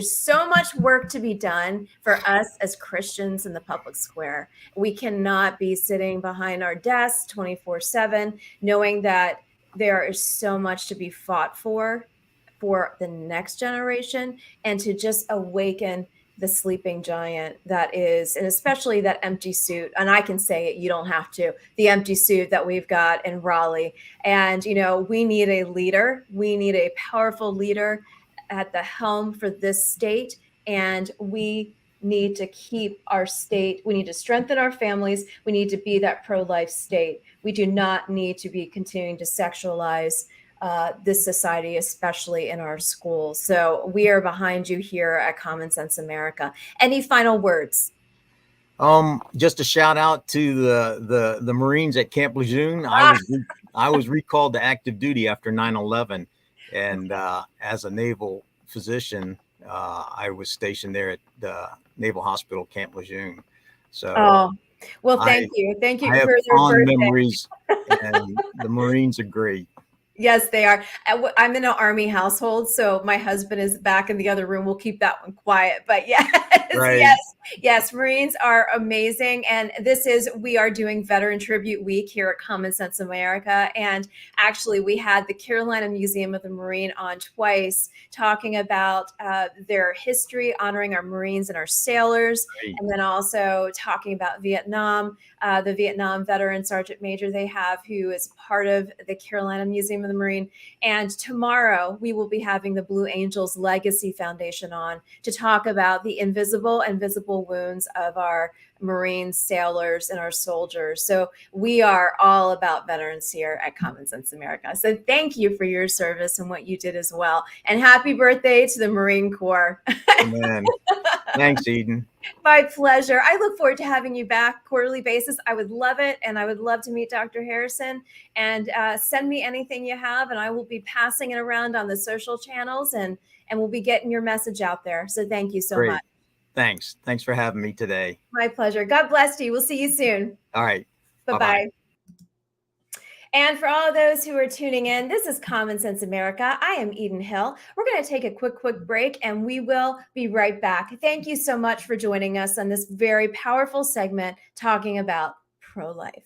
so much work to be done for us as Christians in the public square. We cannot be sitting behind our desks 24/7, knowing that there is so much to be fought for the next generation, and to just awaken the sleeping giant that is, and especially that empty suit. And I can say it, you don't have to, the empty suit that we've got in Raleigh. And, we need a leader. We need a powerful leader at the helm for this state. And we need to keep our state. We need to strengthen our families. We need to be that pro-life state. We do not need to be continuing to sexualize this society, especially in our schools. So we are behind you here at Common Sense America. Any final words? Just a shout out to the Marines at Camp Lejeune. I was recalled to active duty after 9/11, and as a naval physician, I was stationed there at the Naval Hospital Camp Lejeune. So Oh, well, I thank you. Thank I you have for your fond birthday. memories, and the Marines are great. Yes, they are. I'm in an Army household, so my husband is back in the other room. We'll keep that one quiet. But yes, Right. yes, Yes, Marines are amazing. And we are doing Veteran Tribute Week here at Common Sense America. And actually, we had the Carolina Museum of the Marine on twice talking about their history, honoring our Marines and our sailors, Great. and then also talking about Vietnam, the Vietnam veteran Sergeant Major they have, who is part of the Carolina Museum of the Marine. And tomorrow, we will be having the Blue Angels Legacy Foundation on to talk about the invisible and visible wounds of our Marines, sailors, and our soldiers. So we are all about veterans here at Common Sense America. So thank you for your service and what you did as well. And happy birthday to the Marine Corps. Amen. Thanks, Eden. My pleasure. I look forward to having you back quarterly basis. I would love it. And I would love to meet Dr. Harrison, and send me anything you have, and I will be passing it around on the social channels, and we'll be getting your message out there. So thank you so Great. much. Thanks. Thanks for having me today. My pleasure. God bless you. We'll see you soon. All right. Bye-bye. Bye-bye. And for all those who are tuning in, this is Common Sense America. I am Eden Hill. We're going to take a quick break, and we will be right back. Thank you so much for joining us on this very powerful segment talking about pro-life.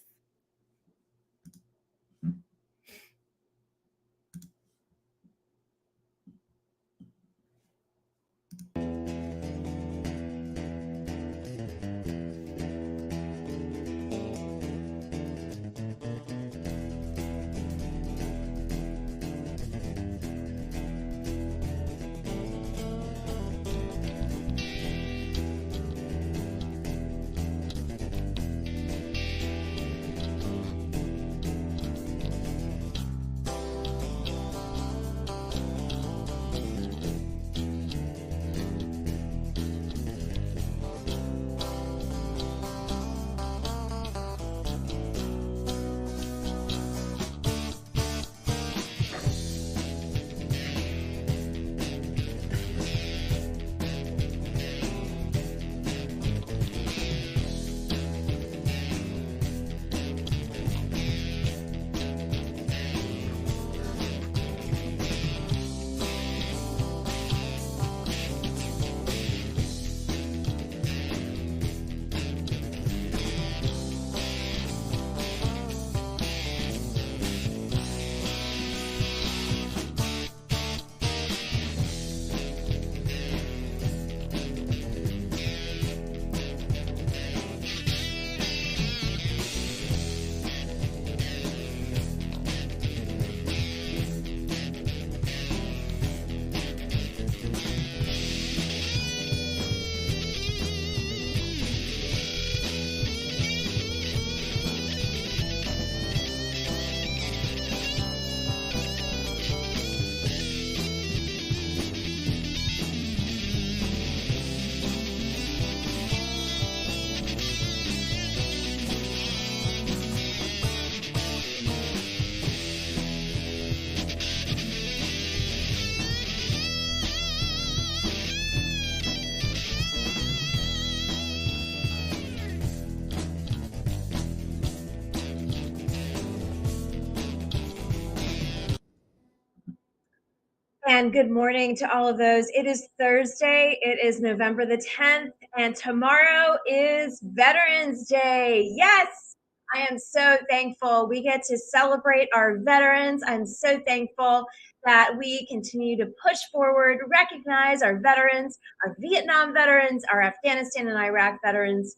And good morning to all of those. It is Thursday. It is November the 10th, and tomorrow is Veterans Day. Yes, I am so thankful we get to celebrate our veterans. I'm so thankful that we continue to push forward, recognize our veterans, our Vietnam veterans, our Afghanistan and Iraq veterans.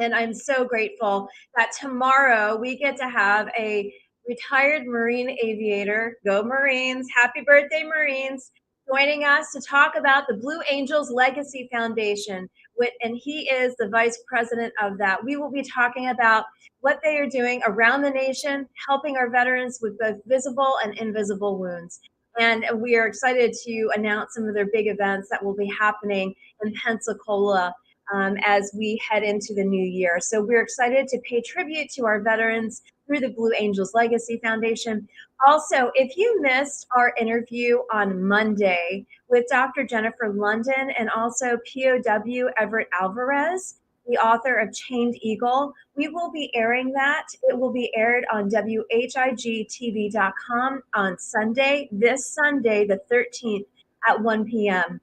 And I'm so grateful that tomorrow we get to have a retired Marine aviator, go Marines, happy birthday, Marines, joining us to talk about the Blue Angels Legacy Foundation. And he is the vice president of that. We will be talking about what they are doing around the nation, helping our veterans with both visible and invisible wounds. And we are excited to announce some of their big events that will be happening in Pensacola as we head into the new year. So we're excited to pay tribute to our veterans through the Blue Angels Legacy Foundation. Also, if you missed our interview on Monday with Dr. Jennifer London and also POW Everett Alvarez, the author of Chained Eagle, we will be airing that. It will be aired on WHIGTV.com on Sunday, this Sunday, the 13th at 1 p.m.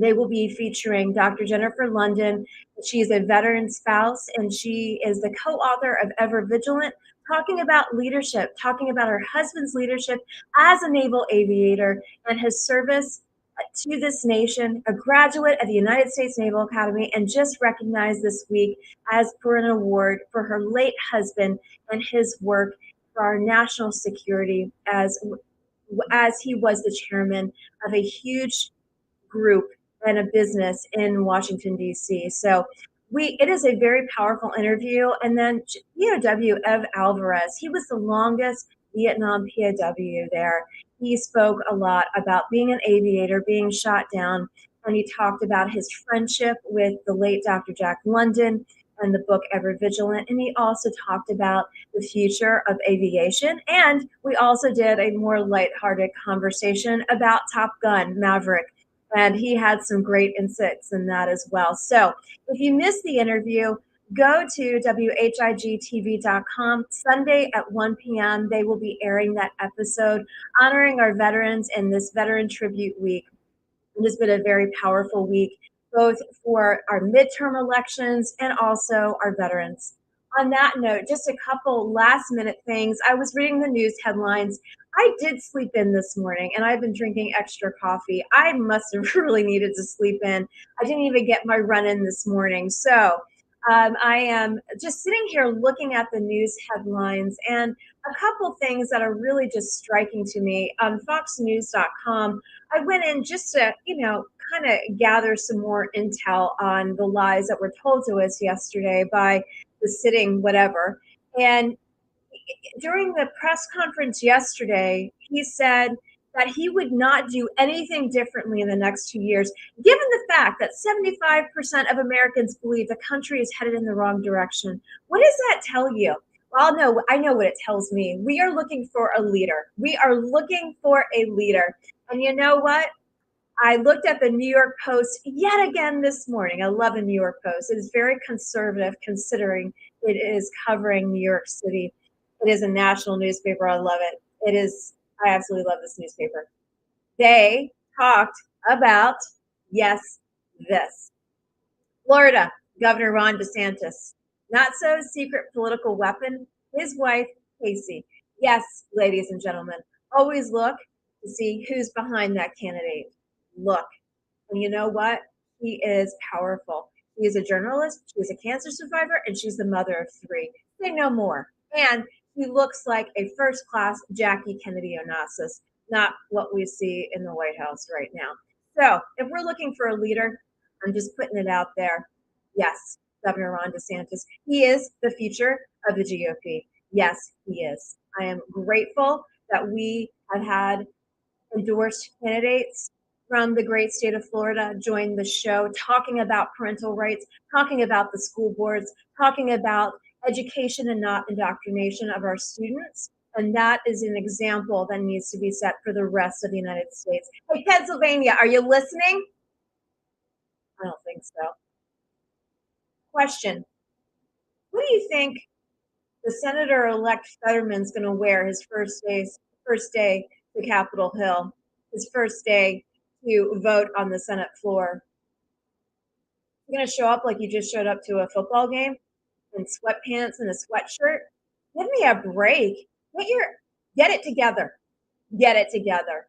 They will be featuring Dr. Jennifer London. She is a veteran spouse, and she is the co-author of Ever Vigilant, talking about leadership, talking about her husband's leadership as a naval aviator and his service to this nation, a graduate of the United States Naval Academy, and just recognized this week as for an award for her late husband and his work for our national security as he was the chairman of a huge group and a business in Washington, D.C. So it is a very powerful interview. And then POW Ev Alvarez, he was the longest Vietnam POW there. He spoke a lot about being an aviator, being shot down, and he talked about his friendship with the late Dr. Jack London and the book Ever Vigilant. And he also talked about the future of aviation. And we also did a more lighthearted conversation about Top Gun Maverick. And he had some great insights in that as well. So if you missed the interview, go to WHIGTV.com. Sunday at 1 p.m., they will be airing that episode, honoring our veterans in this Veteran Tribute Week. It has been a very powerful week, both for our midterm elections and also our veterans. On that note, just a couple last minute things. I was reading the news headlines. I did sleep in this morning, and I've been drinking extra coffee. I must have really needed to sleep in. I didn't even get my run in this morning. So I am just sitting here looking at the news headlines, and a couple things that are really just striking to me. On foxnews.com, I went in just to, kind of gather some more intel on the lies that were told to us yesterday by the sitting whatever. And during the press conference yesterday, he said that he would not do anything differently in the next 2 years, given the fact that 75% of Americans believe the country is headed in the wrong direction. What does that tell you? Well, no, I know what it tells me. We are looking for a leader. We are looking for a leader. And you know what? I looked at the New York Post yet again this morning. I love the New York Post. It is very conservative considering it is covering New York City. It is a national newspaper. I love it. I absolutely love this newspaper. They talked about, yes, this. Florida, Governor Ron DeSantis. Not so secret political weapon, his wife, Casey. Yes, ladies and gentlemen, always look to see who's behind that candidate. Look. And you know what? He is powerful. He is a journalist, she's a cancer survivor, and she's the mother of 3. Say no more. And he looks like a first-class Jackie Kennedy Onassis, not what we see in the White House right now. So if we're looking for a leader, I'm just putting it out there. Yes, Governor Ron DeSantis. He is the future of the GOP. Yes, he is. I am grateful that we have had endorsed candidates from the great state of Florida join the show, talking about parental rights, talking about the school boards, talking about education and not indoctrination of our students. And that is an example that needs to be set for the rest of the United States. Hey, Pennsylvania, are you listening? I don't think so. Question. What do you think the Senator-elect Fetterman's going to wear his first day to Capitol Hill, his first day to vote on the Senate floor? You're going to show up like you just showed up to a football game in sweatpants and a sweatshirt? Give me a break. Get it together. Get it together.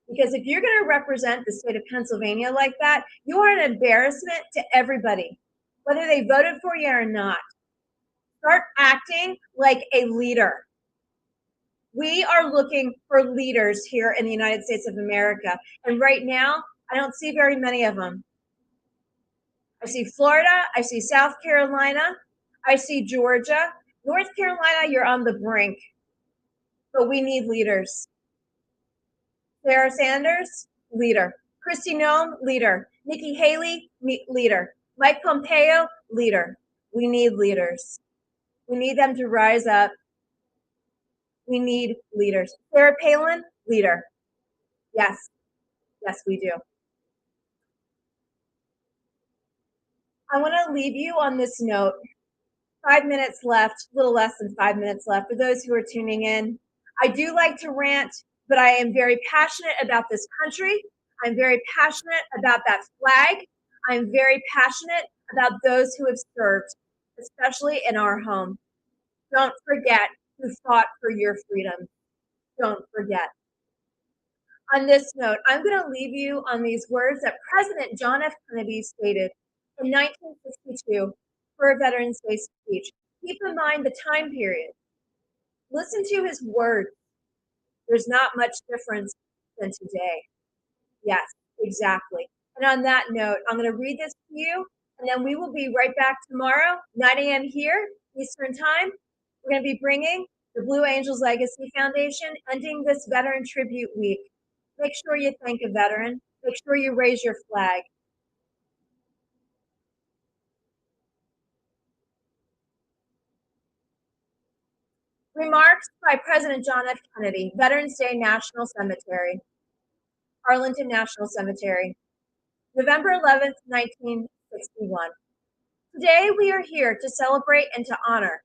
Because if you're going to represent the state of Pennsylvania like that, you are an embarrassment to everybody, whether they voted for you or not. Start acting like a leader. We are looking for leaders here in the United States of America. And right now, I don't see very many of them. I see Florida. I see South Carolina. I see Georgia. North Carolina, you're on the brink. But we need leaders. Sarah Sanders, leader. Kristi Noem, leader. Nikki Haley, leader. Mike Pompeo, leader. We need leaders. We need them to rise up. We need leaders. Sarah Palin, leader. Yes. Yes, we do. I want to leave you on this note. 5 minutes left, a little less than 5 minutes left for those who are tuning in. I do like to rant, but I am very passionate about this country. I'm very passionate about that flag. I'm very passionate about those who have served, especially in our home. Don't forget who fought for your freedom. Don't forget. On this note, I'm going to leave you on these words that President John F. Kennedy stated in 1962 for a Veterans Day speech. Keep in mind the time period. Listen to his words. There's not much difference than today. Yes, exactly. And on that note, I'm going to read this to you, and then we will be right back tomorrow, 9 a.m. here, Eastern Time. We're going to be bringing the Blue Angels Legacy Foundation, ending this Veteran Tribute Week. Make sure you thank a veteran. Make sure you raise your flag. Remarks by President John F. Kennedy, Veterans Day National Cemetery, Arlington National Cemetery, November 11th, 1961. Today we are here to celebrate and to honor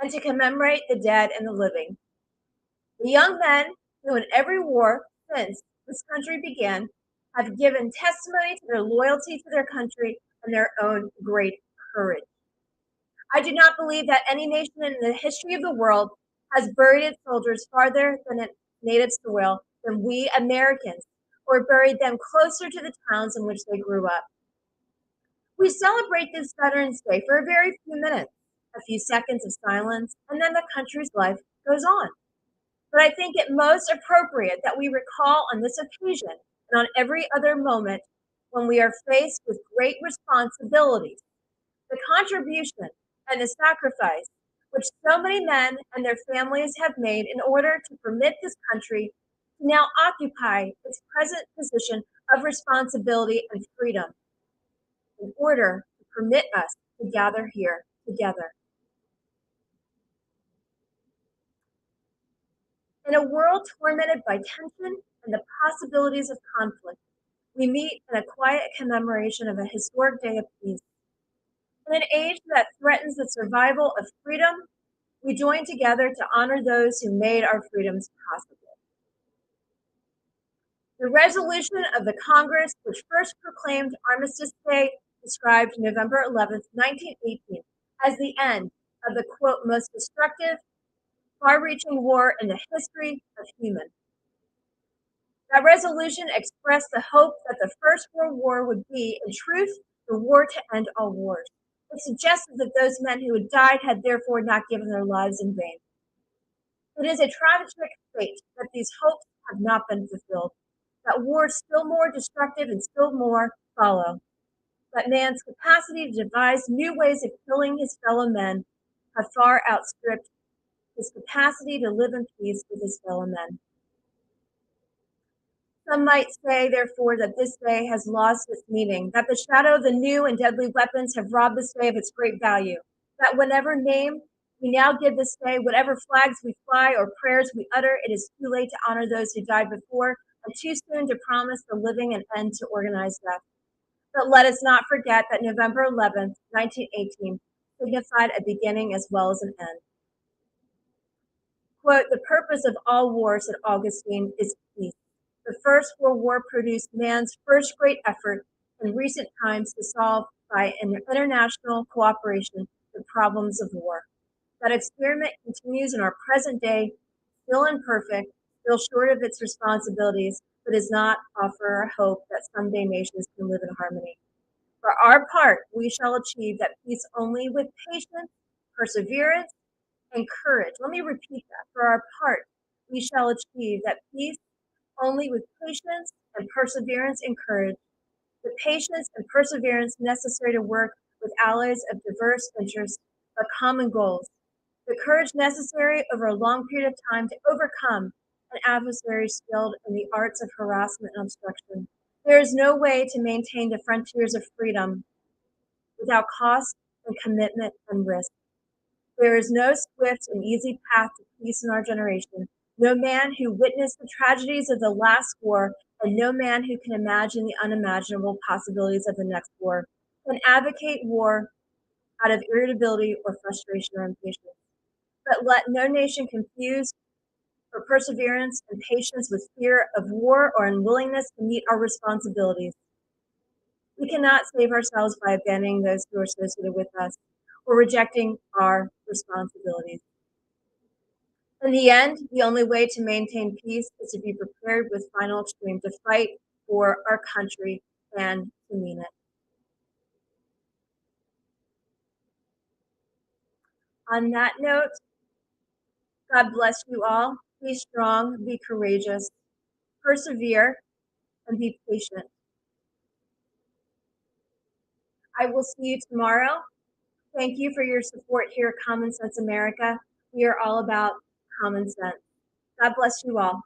and to commemorate the dead and the living. The young men who in every war since this country began have given testimony to their loyalty to their country and their own great courage. I do not believe that any nation in the history of the world has buried its soldiers farther than its native soil than we Americans, or buried them closer to the towns in which they grew up. We celebrate this Veterans Day for a very few minutes, a few seconds of silence, and then the country's life goes on. But I think it most appropriate that we recall on this occasion and on every other moment when we are faced with great responsibilities, the contribution and the sacrifice which so many men and their families have made in order to permit this country to now occupy its present position of responsibility and freedom, in order to permit us to gather here together. In a world tormented by tension and the possibilities of conflict, we meet in a quiet commemoration of a historic day of peace. In an age that threatens the survival of freedom, we join together to honor those who made our freedoms possible. The resolution of the Congress, which first proclaimed Armistice Day, described November 11, 1918, as the end of the, quote, most destructive, far-reaching war in the history of human. That resolution expressed the hope that the First World War would be, in truth, the war to end all wars. It suggested that those men who had died had therefore not given their lives in vain. It is a tragic fate that these hopes have not been fulfilled, that wars still more destructive and still more follow, that man's capacity to devise new ways of killing his fellow men have far outstripped his capacity to live in peace with his fellow men. Some might say, therefore, that this day has lost its meaning, that the shadow of the new and deadly weapons have robbed this day of its great value, that whatever name we now give this day, whatever flags we fly or prayers we utter, it is too late to honor those who died before and too soon to promise the living an end to organized death. But let us not forget that November 11th, 1918 signified a beginning as well as an end. Quote, the purpose of all wars, said Augustine, is peace. The First World War produced man's first great effort in recent times to solve by an international cooperation the problems of war. That experiment continues in our present day, still imperfect, still short of its responsibilities, but does not offer a hope that someday nations can live in harmony. For our part, we shall achieve that peace only with patience, perseverance, and courage. Let me repeat that. For our part, we shall achieve that peace only with patience and perseverance and courage, the patience and perseverance necessary to work with allies of diverse interests but common goals, the courage necessary over a long period of time to overcome an adversary skilled in the arts of harassment and obstruction. There is no way to maintain the frontiers of freedom without cost and commitment and risk. There is no swift and easy path to peace in our generation. No man who witnessed the tragedies of the last war, and no man who can imagine the unimaginable possibilities of the next war, can advocate war out of irritability or frustration or impatience. But let no nation confuse for perseverance and patience with fear of war or unwillingness to meet our responsibilities. We cannot save ourselves by abandoning those who are associated with us or rejecting our responsibilities. In the end, the only way to maintain peace is to be prepared with final extreme to fight for our country and to mean it. On that note, God bless you all. Be strong, be courageous, persevere, and be patient. I will see you tomorrow. Thank you for your support here at Common Sense America. We are all about common sense. God bless you all.